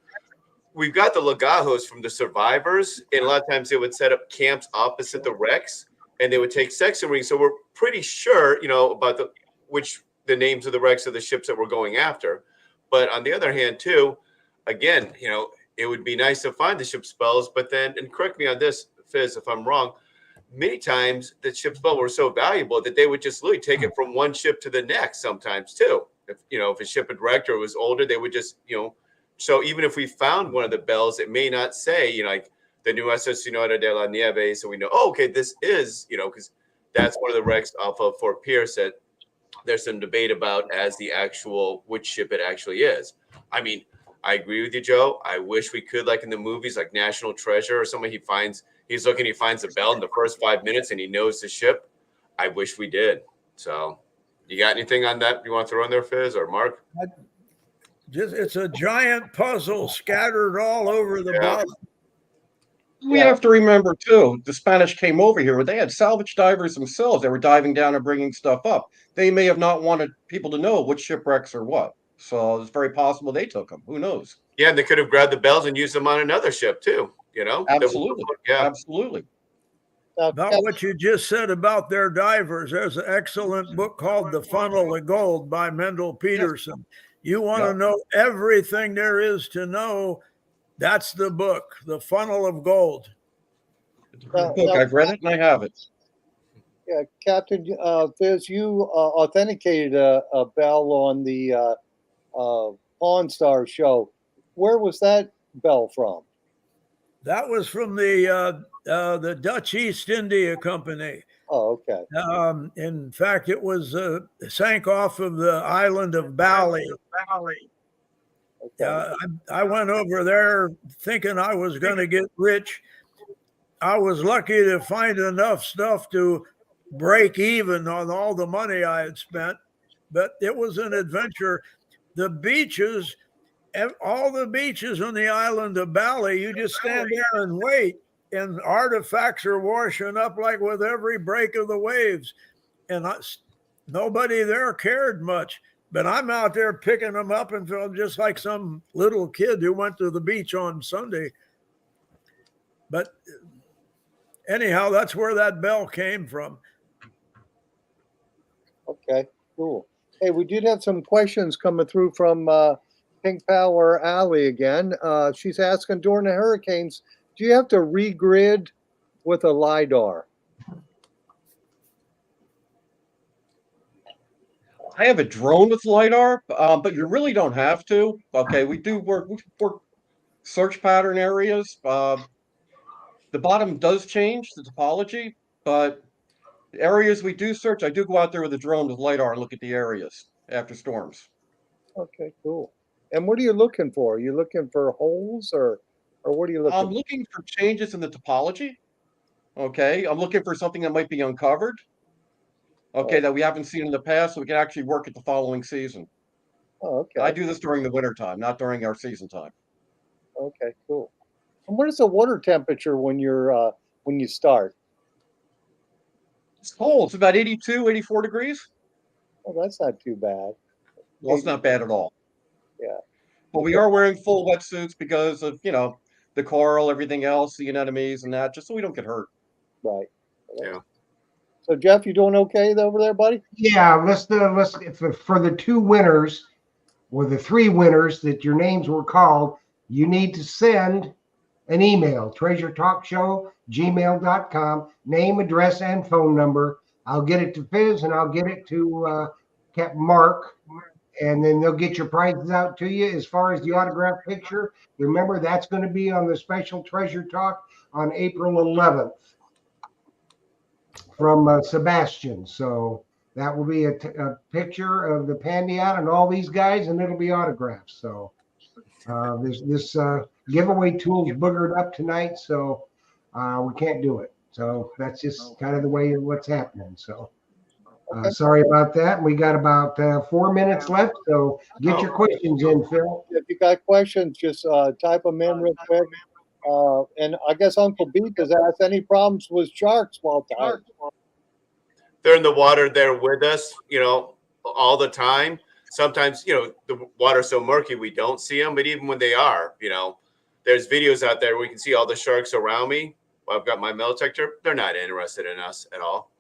we've got the Legajos from the survivors, and a lot of times they would set up camps opposite the wrecks, and they would take section rings. So we're pretty sure, about the names of the wrecks of the ships that we're going after. But on the other hand, too, again, it would be nice to find the ship spells, but then, and correct me on this, Fizz, if I'm wrong, many times the ship spells were so valuable that they would just literally take it from one ship to the next sometimes too. If a ship had wrecked or was older, they would just, so even if we found one of the bells, it may not say, like the new SS Señora de la Nieve, so we know, oh, okay, this is, because that's one of the wrecks off of Fort Pierce that there's some debate about as the actual, which ship it actually is. I mean, I agree with you, Joe. I wish we could, like in the movies, like National Treasure or somebody he finds the bell in the first 5 minutes and he knows the ship. I wish we did. So you got anything on that you want to throw in there, Fizz or Mark? It's a giant puzzle scattered all over the bottom. We have to remember, too, the Spanish came over here. They had salvage divers themselves. They were diving down and bringing stuff up. They may have not wanted people to know which shipwrecks or what. So it's very possible they took them. Who knows? Yeah, and they could have grabbed the bells and used them on another ship, too. Absolutely. Yeah. Absolutely. About what you just said about their divers, there's an excellent book called The Funnel of Gold by Mendel Peterson. You want to know everything there is to know, that's the book, The Funnel of Gold. It's a great book. I've read it and I have it. Yeah, Captain Fizz, you authenticated a bell on the Pawn Star show. Where was that bell from? That was from the Dutch East India Company. Oh, okay. In fact, it was sank off of the island of Bali. Okay. I went over there thinking I was going to get rich. I was lucky to find enough stuff to break even on all the money I had spent, but it was an adventure. The beaches, all the beaches on the island of Bali, you just stand there and wait, and artifacts are washing up like with every break of the waves. And nobody there cared much, but I'm out there picking them up and felt just like some little kid who went to the beach on Sunday. But anyhow, that's where that bell came from. Okay, cool. Hey, we did have some questions coming through from Pink Power Alley again. She's asking, during the hurricanes, do you have to regrid with a LiDAR? I have a drone with LiDAR, but you really don't have to. Okay, we work search pattern areas. The bottom does change the topology, but the areas we do search, I do go out there with a drone with LiDAR and look at the areas after storms. Okay, cool. And what are you looking for? Are you looking for holes or what are you looking for? I'm looking for changes in the topology. Okay, I'm looking for something that might be uncovered. Okay, that we haven't seen in the past, so we can actually work it the following season. Oh, okay. I do this during the winter time, not during our season time. Okay, cool. And what is the water temperature when you start? It's cold. It's about 82, 84 degrees. Oh, that's not too bad. Well, it's not bad at all. Yeah. But we are wearing full wetsuits because of, the coral, everything else, the anemones and that, just so we don't get hurt. Right. Yeah. So Jeff, you doing okay over there, buddy? Yeah, let's for the two winners or the three winners that your names were called, you need to send an email, treasuretalkshow@gmail.com, name, address, and phone number. I'll get it to Fizz and I'll get it to Capt Marc, and then they'll get your prizes out to you. As far as the autograph picture, remember that's going to be on the special Treasure Talk on April 11th from Sebastian. So that will be a picture of the Pandiat and all these guys, and it'll be autographs. So this giveaway tool's boogered up tonight, so we can't do it. So that's just kind of the way of what's happening. So sorry about that. We got about 4 minutes left, so get your questions in, Phil. If you got questions, just type them in real quick. And I guess Uncle Beat has asked, any problems with sharks while tired? They're in the water. They're with us, all the time. Sometimes, the water's so murky we don't see them. But even when they are, there's videos out there where we can see all the sharks around me. While I've got my metal detector. They're not interested in us at all.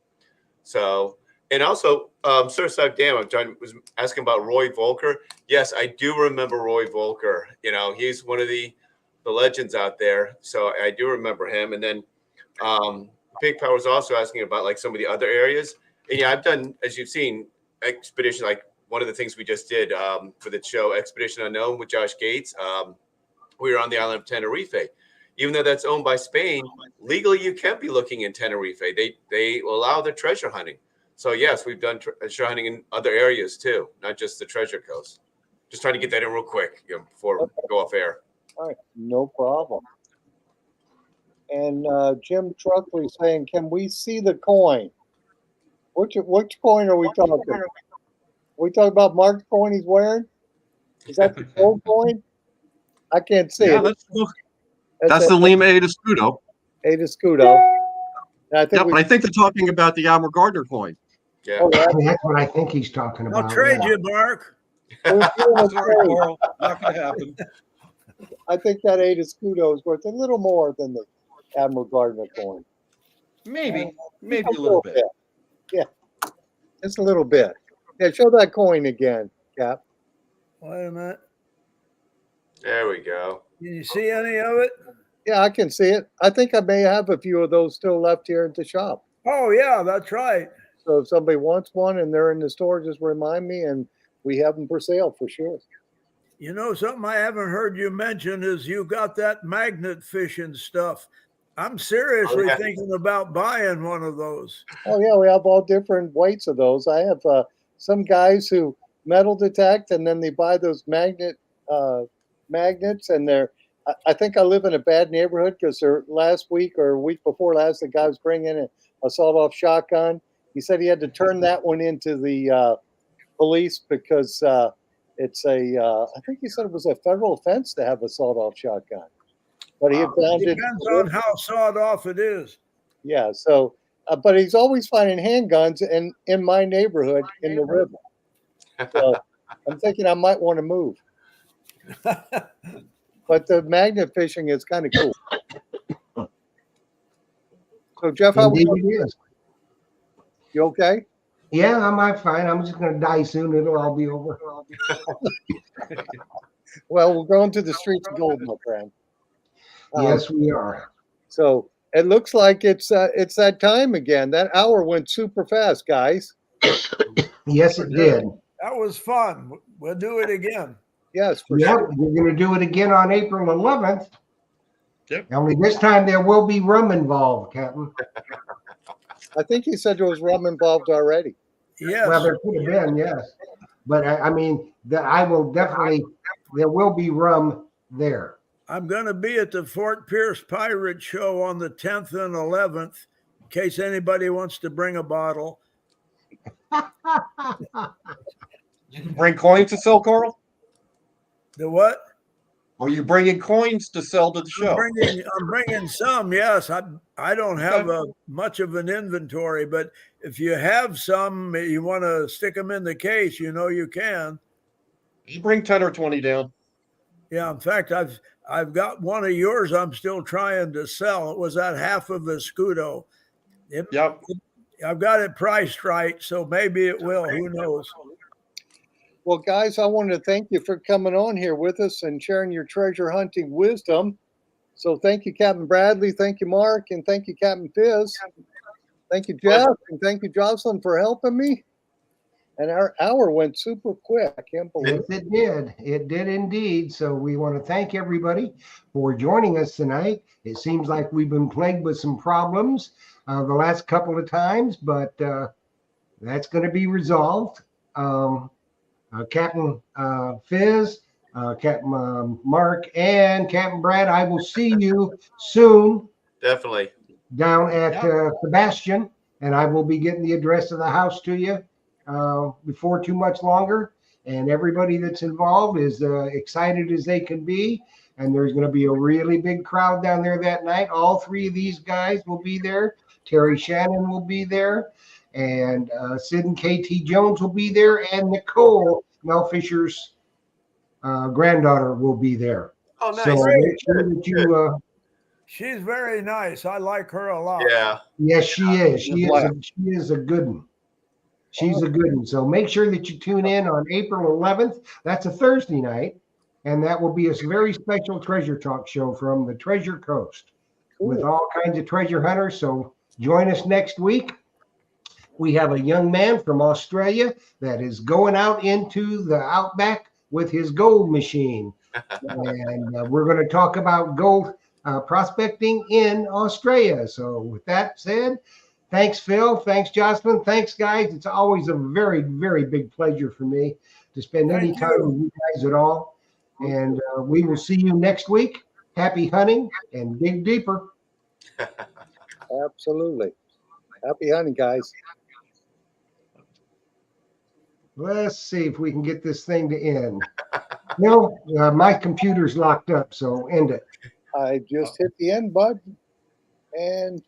So, and also, Surfside Dam, John was asking about Roy Volker. Yes, I do remember Roy Volker. You know, he's one of the legends out there. So I do remember him. And then Big Power was also asking about like some of the other areas. And yeah, I've done, as you've seen, expedition, like one of the things we just did for the show Expedition Unknown with Josh Gates. We were on the island of Tenerife. Even though that's owned by Spain, legally you can't be looking in Tenerife. They allow the treasure hunting. So yes, we've done treasure hunting in other areas too, not just the treasure coast. Just trying to get that in real quick, before we go off air. All right, no problem. And Jim Truckley saying, can we see the coin? Which coin are we talking about? Are we talking about Mark's coin he's wearing? Is that the gold coin? I can't see it. That's the Lima Ada Scudo. Ada Scudo. I think they're talking about the Admiral Gardner coin. Yeah. Oh, That's what I think he's talking about. I'll trade you, Mark. Sorry, Carl. Not going to happen. I think that Ada Scudo is worth a little more than the Admiral Gardner coin. Maybe a little bit. Yeah, just a little bit. Yeah, show that coin again, Cap. Wait a minute. There we go. Can you see any of it? Yeah, I can see it. I think I may have a few of those still left here at the shop. Oh, yeah, that's right. So if somebody wants one and they're in the store, just remind me, and we have them for sale for sure. You know, something I haven't heard you mention is you got that magnet fishing stuff. I'm seriously thinking about buying one of those. Oh, yeah, we have all different weights of those. I have some guys who metal detect, and then they buy those magnets, and I think I live in a bad neighborhood because last week or week before last, the guy was bringing in a sawed-off shotgun. He said he had to turn that one into the police because it's I think he said it was a federal offense to have a sawed-off shotgun. But he had found it. Depends on how sawed off it is. Yeah, so, but he's always finding handguns in my neighborhood in the river. So I'm thinking I might want to move. But the magnet fishing is kind of cool. So Jeff, how Indeed it is. you okay? Yeah, I'm fine. I'm just going to die soon. It'll all be over. Well, we're going to the streets of gold, my friend. Yes, we are. So it looks like it's that time again. That hour went super fast, guys. Yes, it did. That was fun. We'll do it again. Yes, for Yep, sure. we're going to do it again on April 11th. Yep. Only this time there will be rum involved, Captain. I think he said there was rum involved already. Yes. Well, there could have been, yes. But I mean, I will definitely, there will be rum there. I'm going to be at the Fort Pierce Pirate Show on the 10th and 11th, in case anybody wants to bring a bottle. You can bring coins to sell, Carl? The what? Are you bringing coins to sell to the show? I'm bringing some, yes. I don't have much of an inventory, but if you have some, you want to stick them in the case, you can. You bring 10 or 20 down. Yeah, in fact, I've got one of yours I'm still trying to sell. It was that half of a Scudo. Yep. I've got it priced right, so maybe it will. Who knows? Well, guys, I wanted to thank you for coming on here with us and sharing your treasure hunting wisdom. So thank you, Captain Bradley. Thank you, Mark. And thank you, Captain Fizz. Thank you, Jeff. And thank you, Jocelyn, for helping me. And our hour went super quick. I can't believe Yes, it did. It did indeed. So we want to thank everybody for joining us tonight. It seems like we've been plagued with some problems the last couple of times, but that's going to be resolved. Captain Fizz, Captain Mark, and Captain Brad, I will see you soon. Definitely. Down at Sebastian, and I will be getting the address of the house to you before too much longer. And everybody that's involved is excited as they can be. And there's going to be a really big crowd down there that night. All three of these guys will be there. Terry Shannon will be there. And Sid and KT Jones will be there. And Nicole, Mel Fisher's granddaughter, will be there. Oh, Oh, nice. So make sure Good, that you, She's very nice. I like her a lot. Yeah. yes, she is. Yeah. She is a good one. She's a good one. So make sure that you tune in on April 11th. That's a Thursday night. And that will be a very special treasure talk show from the Treasure Coast with all kinds of treasure hunters. So join us next week. We have a young man from Australia that is going out into the outback with his gold machine. And we're going to talk about gold prospecting in Australia. So with that said, thanks, Phil. Thanks, Jocelyn. Thanks, guys. It's always a very, very big pleasure for me to spend any Thank time you. with you guys at all. And we will see you next week. Happy hunting and dig deeper. Absolutely. Happy hunting, guys. Let's see if we can get this thing to end. No, my computer's locked up, so end it. I just hit the end button and